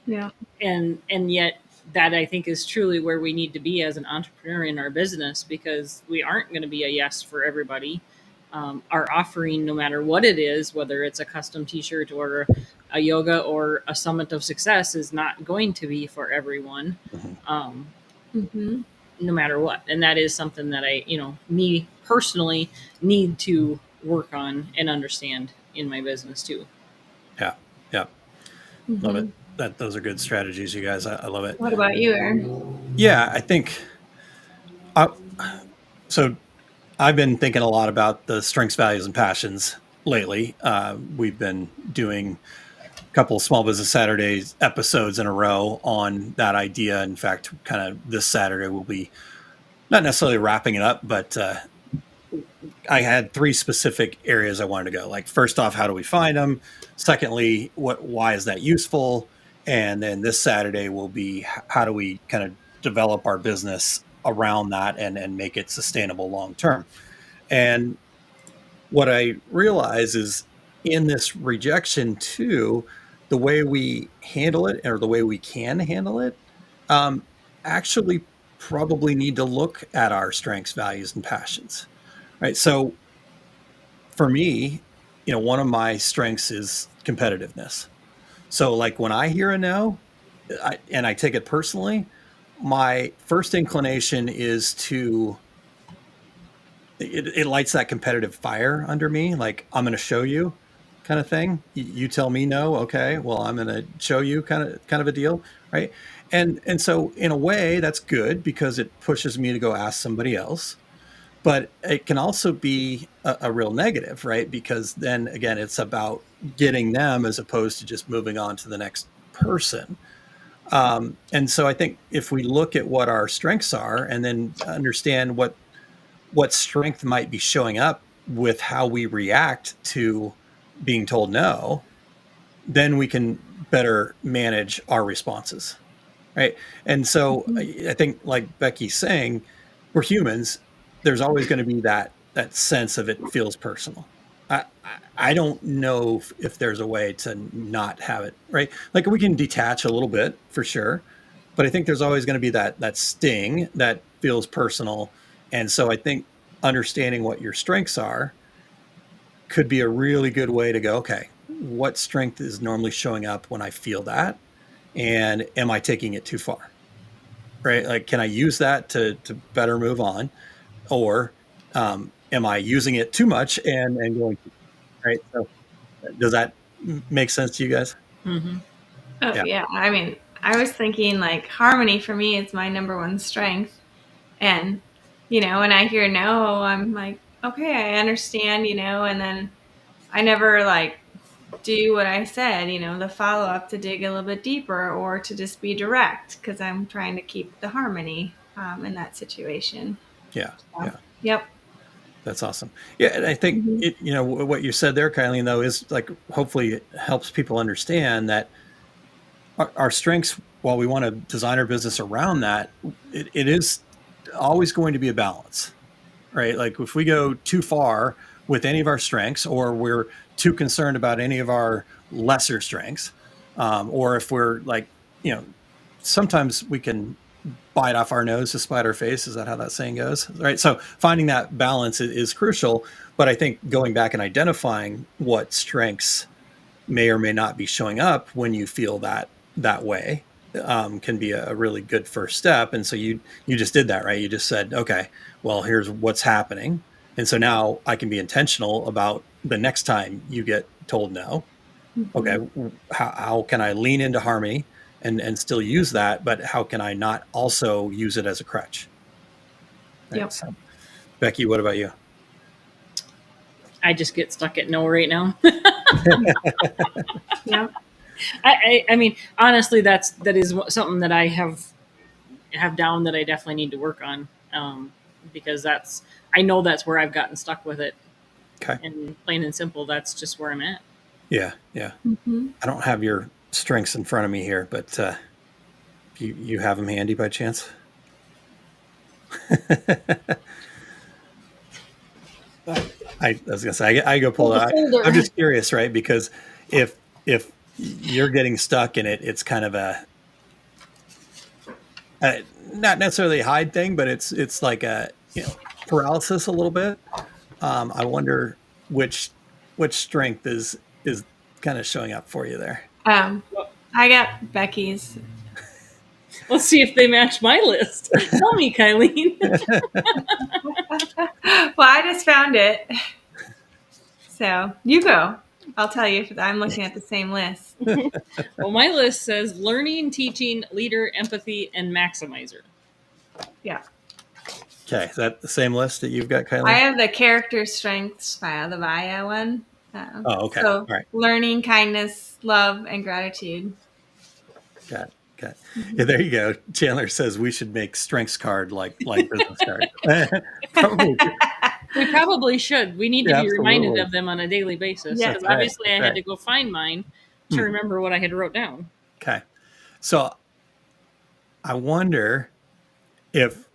Yeah. And yet that I think is truly where we need to be as an entrepreneur in our business, because we aren't going to be a yes for everybody. Our offering, no matter what it is, whether it's a custom t-shirt or a yoga or a summit of success, is not going to be for everyone. Mm-hmm. No matter what. And that is something that me personally need to work on and understand in my business too. Yeah. Yeah. Love it. Mm-hmm. Those are good strategies, you guys. I love it. What about you, Aaron? Yeah, I think. Uh, so I've been thinking a lot about the strengths, values, and passions lately. We've been doing a couple of Small Business Saturdays episodes in a row on that idea. In fact, kind of this Saturday we'll be not necessarily wrapping it up, but I had three specific areas I wanted to go. Like, first off, how do we find them? Secondly, why is that useful? And then this Saturday will be how do we kind of develop our business around that and make it sustainable long term. And what I realize is in this rejection too, the way we handle it or the way we can handle it, um, actually probably need to look at our strengths, values, and passions. Right. So for me, one of my strengths is competitiveness. So like when I hear a no, and I take it personally, my first inclination is to it lights that competitive fire under me. Like, I'm going to show you, kind of thing. You tell me no, okay, well, I'm going to show you, kind of a deal, right? And so in a way that's good because it pushes me to go ask somebody else. But it can also be a real negative, right? Because then again, it's about getting them as opposed to just moving on to the next person. And so I think if we look at what our strengths are and then understand what strength might be showing up with how we react to being told no, then we can better manage our responses. Right. And so Mm-hmm. I think, like Becky's saying, we're humans. There's always going to be that sense of it feels personal. I don't know if there's a way to not have it, right? Like, we can detach a little bit for sure, but I think there's always going to be that sting that feels personal. And so I think understanding what your strengths are could be a really good way to go, okay, what strength is normally showing up when I feel that? And am I taking it too far? Right? Like, can I use that to better move on? Or am I using it too much and going to, right? So does that make sense to you guys? Mm-hmm. Oh Yeah. yeah. I mean, I was thinking like harmony for me is my number one strength. And, when I hear no, I'm like, okay, I understand, and then I never like do what I said, the follow up to dig a little bit deeper or to just be direct because I'm trying to keep the harmony in that situation. Yeah. So, Yeah. yep. That's awesome. Yeah, and I think Mhm. what you said there, Kylie, though, is like hopefully it helps people understand that our strengths, while we want to design our business around that, it is always going to be a balance, right? Like if we go too far with any of our strengths, or we're too concerned about any of our lesser strengths, or if we're like, sometimes we can bite off our nose to spite our face. Is that how that saying goes? Right. So finding that balance is crucial. But I think going back and identifying what strengths may or may not be showing up when you feel that way can be a really good first step. And so you just did that, right? You just said, okay, well, here's what's happening, and so now I can be intentional about the next time you get told no. Okay, Mhm. how can I lean into harmony and still use that, but how can I not also use it as a crutch? Right. Yep. So, Becky, what about you? I just get stuck at no right now. Yep. I mean, honestly, that is something that I have down that I definitely need to work on, because I know that's where I've gotten stuck with it, Okay. and plain and simple, that's just where I'm at. Yeah. Yeah. Mhm. I don't have your strengths in front of me here, but you have them handy by chance? I was gonna say I go pull Pull it. the folder. I'm just curious, right? Because if you're getting stuck in it, it's kind of a not necessarily a hide thing, but it's like a paralysis a little bit. I wonder which which strength is kind of showing up for you there. Um, I got Becky's. Let's see if they match my list. Tell me, Kylene. Well, I just found it. So you go. I'll tell you if I'm looking at the same list. Well, my list says learning, teaching, leader, empathy, and maximizer. Yeah. Okay, is that the same list that you've got, I Kylie? have the character strengths file, the VIA one. Oh, okay. So All right. learning, kindness, love, and gratitude. Got it. Got it. Yeah, Mhm. there you go. Chandler says we should make strengths card like business card. Probably. We probably should. We need to Yeah, be reminded absolutely. of them on a daily basis, Yes. because That's right. obviously That's I had right. to go find mine to Hmm. remember what I had wrote down. Okay. So I wonder if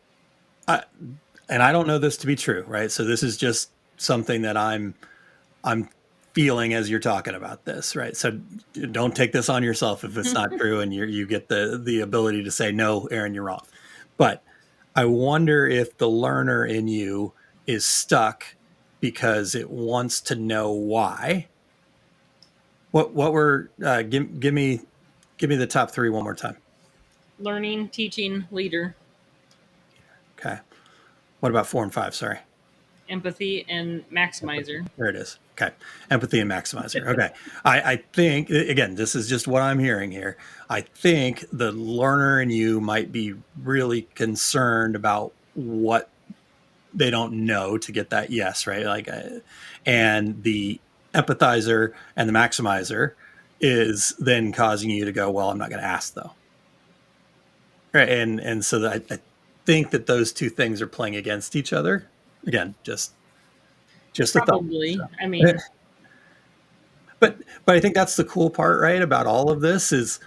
I, and I don't know this to be true, right? So this is just something that I'm feeling as you're talking about this, right? So don't take this on yourself if it's not true, and you get the ability to say no, Aaron, you're wrong. But I wonder if the learner in you is stuck because it wants to know why. What were give me the top three one more time. Learning, teaching, leader, Okay. What about 4 and 5? Sorry. empathy, and maximizer. There it is. Okay. Empathy and maximizer. Okay. I think, again, this is just what I'm hearing here. I think the learner in you might be really concerned about what they don't know to get that yes, right? And the empathizer and the maximizer is then causing you to go, well, I'm not going to ask though. Right. And so that I think that those two things are playing against each other. Again, just a thought. Probably. So. I mean, But I think that's the cool part, right, about all of this is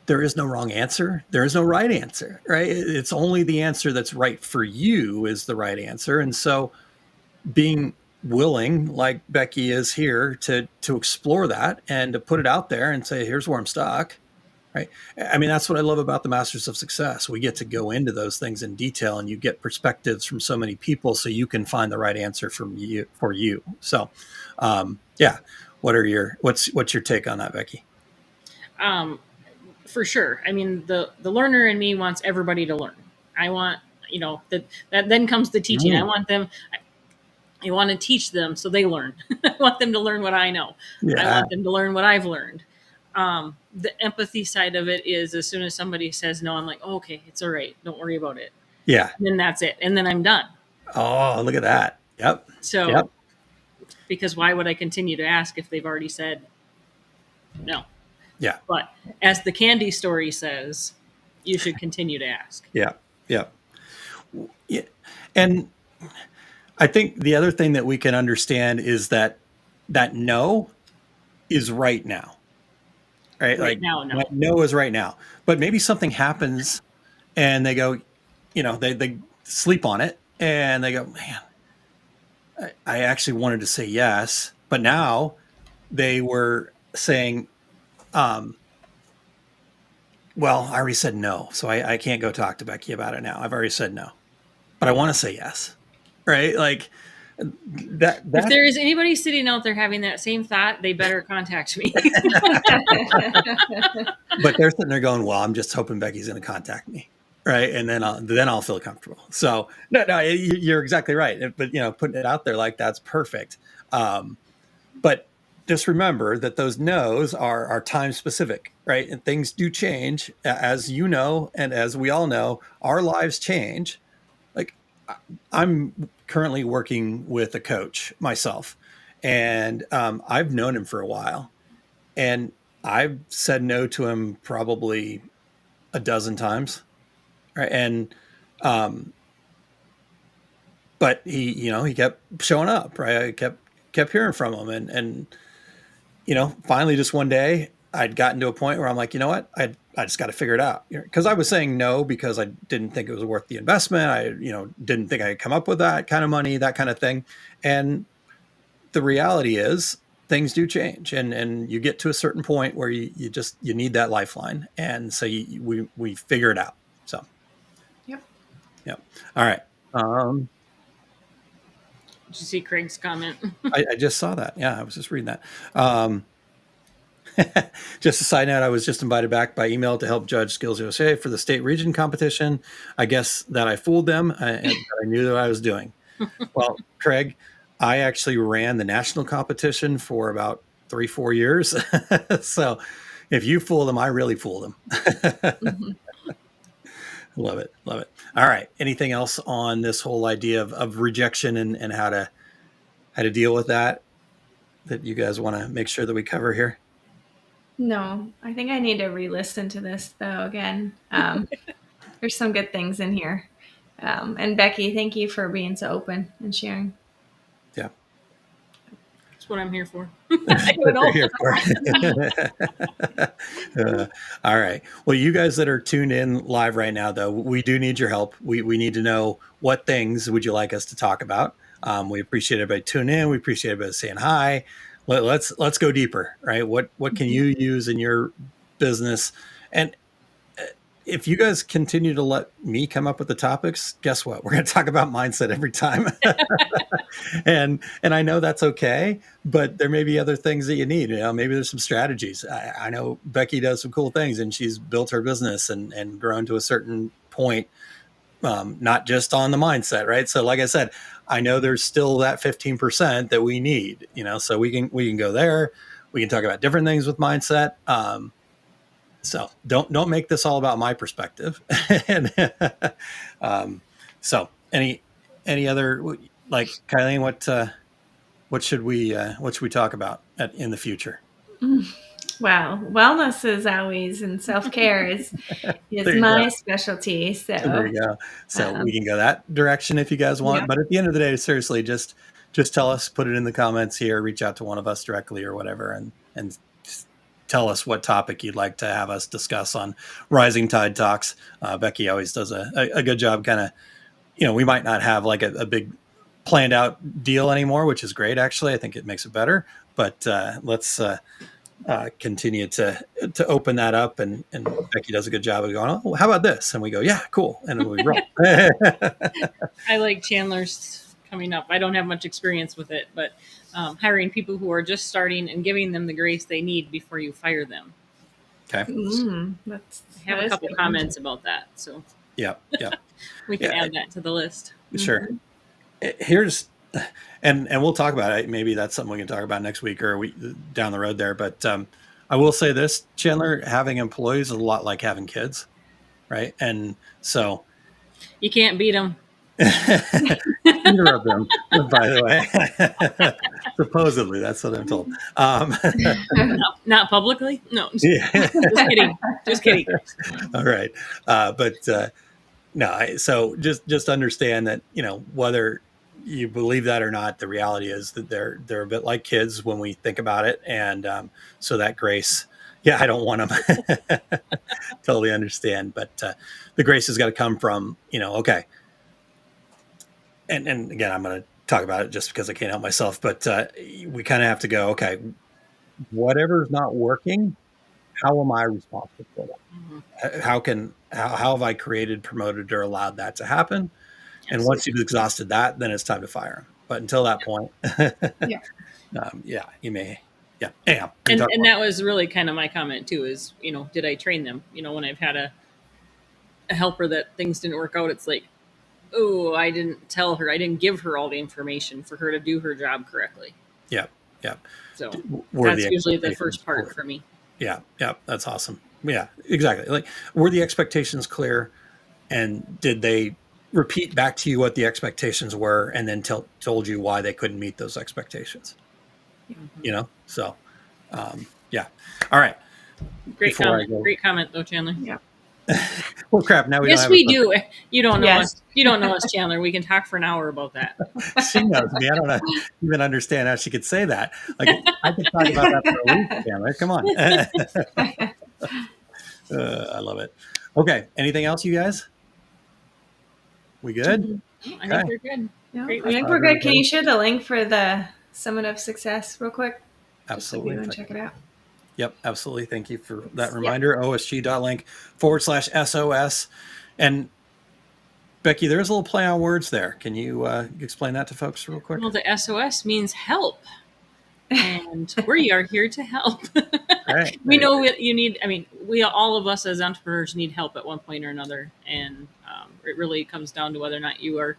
there is no wrong answer. There is no right answer, right? It's only the answer that's right for you is the right answer. And so being willing, like Becky is here, to explore that and to put it out there and say, here's where I'm stuck. Right. I mean, that's what I love about the Masters of Success. We get to go into those things in detail, and you get perspectives from so many people, so you can find the right answer from you for you. So, yeah. What's your take on that, Becky? um, for sure. I mean, the learner in me wants everybody to learn. I want, that then comes the teaching. I Mm, want them. I want to teach them so they learn. I want them to learn what I know. I yeah. want them to learn what I've learned. The empathy side of it is as soon as somebody says no, I'm like, oh, okay, it's all right. Don't worry about it. Yeah. And then that's it. And then I'm done. Oh, look at that. Yep. Yep. So, because why would I continue to ask if they've already said No. Yeah. But as the candy story says, you should continue to ask. Yeah. Yeah. Yeah. And I think the other thing that we can understand is that no is right now, right? Right Like now, that no. no is right now, but maybe something happens and they go, they sleep on it and they go, man, I actually wanted to say yes, but now they were saying, um, well, I already said no, so I can't go talk to Becky about it now. I've already said no, but I want to say yes, right? Like If that. there is anybody sitting out there having that same thought, they better contact me. But they're sitting there going, well, I'm just hoping Becky's going to contact me. Right. And then I'll feel comfortable. So no, you're exactly right. But, putting it out there like that's perfect. But just remember that those no's are time specific, right? And things do change, as you know, and as we all know, our lives change. Like I'm currently working with a coach myself, and I've known him for a while, and I've said no to him probably a dozen times, right? And but he kept showing up, right? I kept hearing from him, and finally, just one day, I'd gotten to a point where I'm like, you know what, I just got to figure it out, because I was saying no because I didn't think it was worth the investment. I didn't think I could come up with that kind of money, that kind of thing, and the reality is things do change, and you get to a certain point where you need that lifeline, and so we figure it out. So Yep. all right. Did you see Craig's comment? I just saw that. Yeah, I was just reading that. Just a side note, I was just invited back by email to help judge Skills USA for the state region competition. I guess that I fooled them, and I knew what I was doing. Well, Craig, I actually ran the national competition for about 3-4 years. So if you fool them, I really fool them. Mm-hmm. Love it. Love it. All right. Anything else on this whole idea of rejection and how to deal with that you guys want to make sure that we cover here? No, I think I need to re-listen to this though again. There's some good things in here. And Becky, thank you for being so open and sharing. Yeah. That's what I'm here for. That's what you're here for. All right. Well, you guys that are tuned in live right now, though, we do need your help. We need to know what things would you like us to talk about. We appreciate everybody tuning in. We appreciate everybody saying hi. Let's go deeper, right? What can you use in your business? And if you guys continue to let me come up with the topics, guess what? We're going to talk about mindset every time. and I know that's okay, but there may be other things that you need. Maybe there's some strategies. I know Becky does some cool things, and she's built her business and grown to a certain point, not just on the mindset, right? So like I said, I know there's still that 15% that we need, so we can go there. We can talk about different things with mindset. So don't make this all about my perspective. And so any other, like, Kylene, what should we talk about in the future? Well, wellness is always, and self-care is my specialty. So there you go. So we can go that direction if you guys want. Yeah. But at the end of the day, seriously, just tell us, put it in the comments here, reach out to one of us directly or whatever, and tell us what topic you'd like to have us discuss on Rising Tide Talks. Becky always does a good job. Kind of, we might not have like a big planned out deal anymore, which is great. Actually, I think it makes it better. But let's continue to open that up. And Becky does a good job of going, oh, how about this? And we go, yeah, cool. And then we roll. I like Chandler's coming up. I don't have much experience with it, but hiring people who are just starting and giving them the grace they need before you fire them. Okay. I have a couple comments about that. So yeah. We can add that to the list. Sure. Here's, and we'll talk about it. Maybe that's something we can talk about next week or down the road there. But I will say this, Chandler, having employees is a lot like having kids, right? And so you can't beat them. Neither of them, by the way. Supposedly, that's what I'm told. Not publicly. No, Yeah. just kidding. Just kidding. All right. But no, so just understand that, whether you believe that or not, the reality is that they're a bit like kids when we think about it. And so that grace, yeah, I don't want them. Totally understand. But the grace has got to come from, okay. And again, I'm going to talk about it just because I can't help myself, but we kind of have to go, okay, whatever's not working, how am I responsible for that? Mhm. How have I created, promoted, or allowed that to happen? And once Absolutely. you've exhausted that, then it's time to fire them. But until that point, Yeah. yeah, you may, yeah. Anyhow, we can And talk and about that was really kind of my comment too. Is did I train them? When I've had a helper that things didn't work out, it's like, oh, I didn't tell her, I didn't give her all the information for her to do her job correctly. yeah, yeah. So Were that's the usually the expectations first part clear? for me. Yeah, yeah, that's awesome. Yeah, exactly. Like, were the expectations clear, and did they repeat back to you what the expectations were, and then told you why they couldn't meet those expectations? Mhm. So yeah. All right. Great Before I comment. go, Great comment, though, Chandler. Yeah. well, crap. Now we don't Yes, have a we subject. do. You don't know Yes. us. You don't know us, Chandler. We can talk for an hour about that. She knows me. I don't even understand how she could say that. Like, I could talk about that for a week, Chandler. Come on. I love it. Okay. Anything else, you guys? We good? I Okay. think we're good. No, Great I week. think we're good. Can you share the link for the Summit of Success real quick? Just so Absolutely. people can check it out. Yep. Absolutely. Thank you for that Yep. reminder. osg.link/SOS. And Becky, there's a little play on words there. Can you explain that to folks real quick? Well, the SOS means help. And we are here to help. Right. We know you need. I mean, all of us as entrepreneurs need help at one point or another, and it really comes down to whether or not you are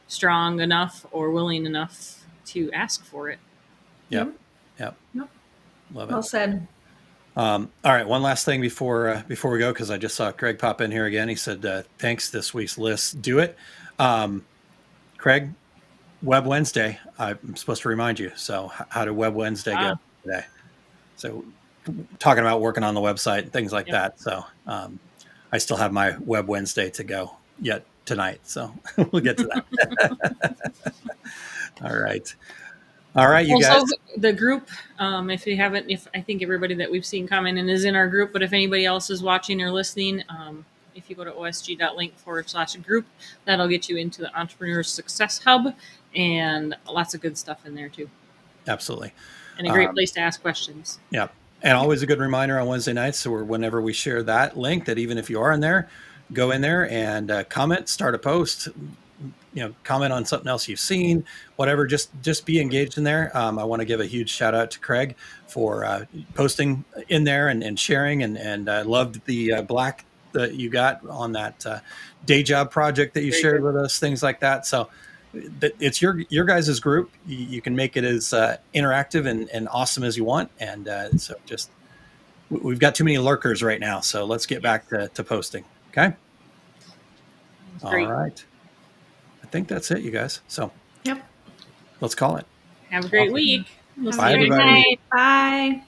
strong enough or willing enough to ask for it. Yep. Yep. Yep. Love Well it. said. All right. One last thing before we go, because I just saw Craig pop in here again. He said, thanks, this week's list. Do it. Craig, Web Wednesday. I'm supposed to remind you. So how did Web Wednesday go today? So talking about working on the website and things like that. So I still have my Web Wednesday to go yet tonight. So we'll get to that. All right. All right, you guys. Also, the group, if you haven't, if I think everybody that we've seen commenting is in our group, but if anybody else is watching or listening, if you go to osg.link/group, that'll get you into the Entrepreneur Success Hub and lots of good stuff in there too. Absolutely. And a great place to ask questions. Yeah. And always a good reminder on Wednesday nights, or whenever we share that link, that even if you are in there, go in there and comment, start a post, comment on something else you've seen, whatever, just be engaged in there. I want to give a huge shout out to Craig for posting in there and sharing, and I loved the black that you got on that day job project that you shared with us, things like that. So it's your guys' group. You can make it as interactive and awesome as you want. And so just, we've got too many lurkers right now. So let's get back to posting. Okay. All right. I think that's it, you guys. So Yep. let's call it. Have a great week. We'll Have see a you great next everybody. night. Bye.